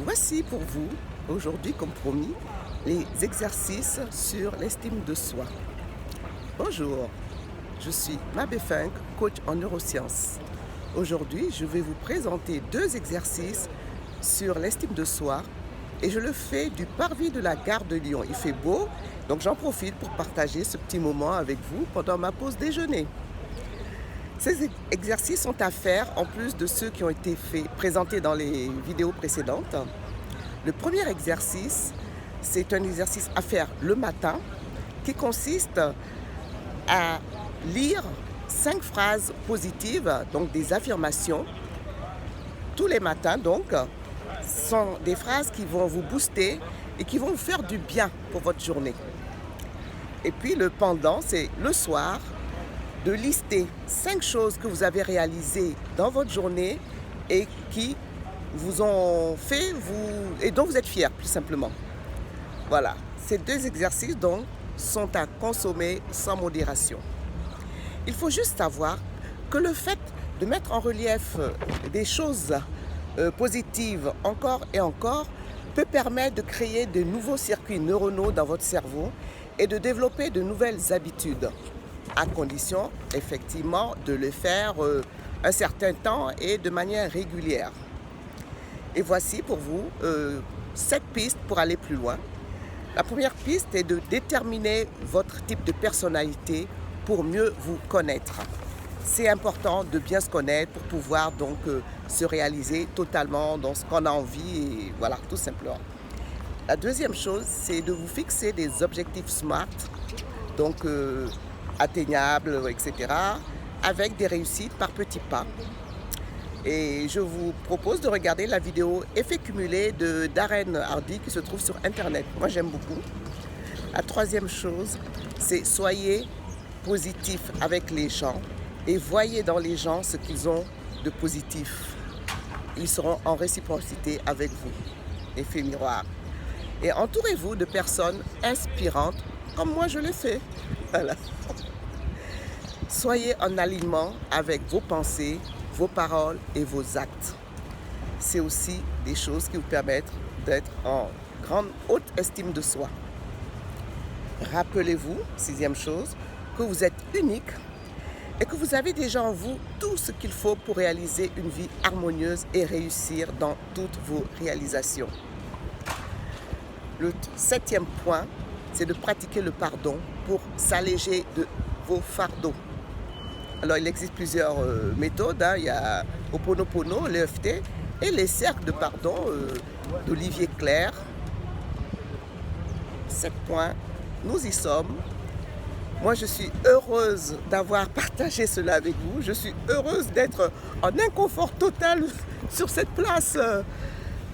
Voici pour vous, aujourd'hui comme promis, les exercices sur l'estime de soi. Bonjour, je suis Mabé Funk, coach en neurosciences. Aujourd'hui, je vais vous présenter 2 exercices sur l'estime de soi et je le fais du parvis de la gare de Lyon. Il fait beau, donc j'en profite pour partager ce petit moment avec vous pendant ma pause déjeuner. Ces exercices sont à faire en plus de ceux qui ont été présentés dans les vidéos précédentes. Le premier exercice, c'est un exercice à faire le matin qui consiste à lire 5 phrases positives, donc des affirmations, tous les matins. Donc, ce sont des phrases qui vont vous booster et qui vont vous faire du bien pour votre journée. Et puis le pendant, c'est le soir, de lister 5 choses que vous avez réalisées dans votre journée et qui vous ont fait, et dont vous êtes fiers, plus simplement. Voilà, ces 2 exercices donc sont à consommer sans modération. Il faut juste savoir que le fait de mettre en relief des choses positives encore et encore peut permettre de créer de nouveaux circuits neuronaux dans votre cerveau et de développer de nouvelles habitudes, à condition effectivement de le faire un certain temps et de manière régulière. Et voici pour vous 7 pistes pour aller plus loin. La première piste est de déterminer votre type de personnalité pour mieux vous connaître. C'est important de bien se connaître pour pouvoir donc se réaliser totalement dans ce qu'on a envie et voilà, tout simplement. La deuxième chose, c'est de vous fixer des objectifs SMART, donc atteignables, etc., avec des réussites par petits pas. Et je vous propose de regarder la vidéo Effet cumulé de Darren Hardy qui se trouve sur Internet. Moi, j'aime beaucoup. La troisième chose, c'est soyez positif avec les gens et voyez dans les gens ce qu'ils ont de positif. Ils seront en réciprocité avec vous. Effet miroir. Et entourez-vous de personnes inspirantes comme moi je l'ai fait. Voilà. Soyez en alignement avec vos pensées, vos paroles et vos actes. C'est aussi des choses qui vous permettent d'être en grande haute estime de soi. Rappelez-vous, 6e chose, que vous êtes unique et que vous avez déjà en vous tout ce qu'il faut pour réaliser une vie harmonieuse et réussir dans toutes vos réalisations. Le 7e point, c'est de pratiquer le pardon pour s'alléger de vos fardeaux. Alors, il existe plusieurs méthodes. Il y a Ho'oponopono, l'EFT, et les cercles de pardon d'Olivier Clerc. 7 points, nous y sommes. Moi, je suis heureuse d'avoir partagé cela avec vous. Je suis heureuse d'être en inconfort total sur cette place.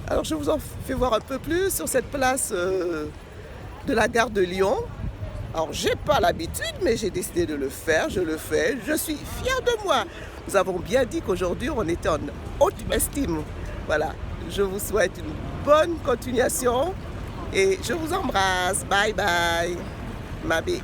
Alors, je vous en fais voir un peu plus sur cette place de la gare de Lyon. Alors, j'ai pas l'habitude, mais j'ai décidé de le faire. Je le fais. Je suis fière de moi. Nous avons bien dit qu'aujourd'hui, on était en haute estime. Voilà. Je vous souhaite une bonne continuation et je vous embrasse. Bye bye. Mabé.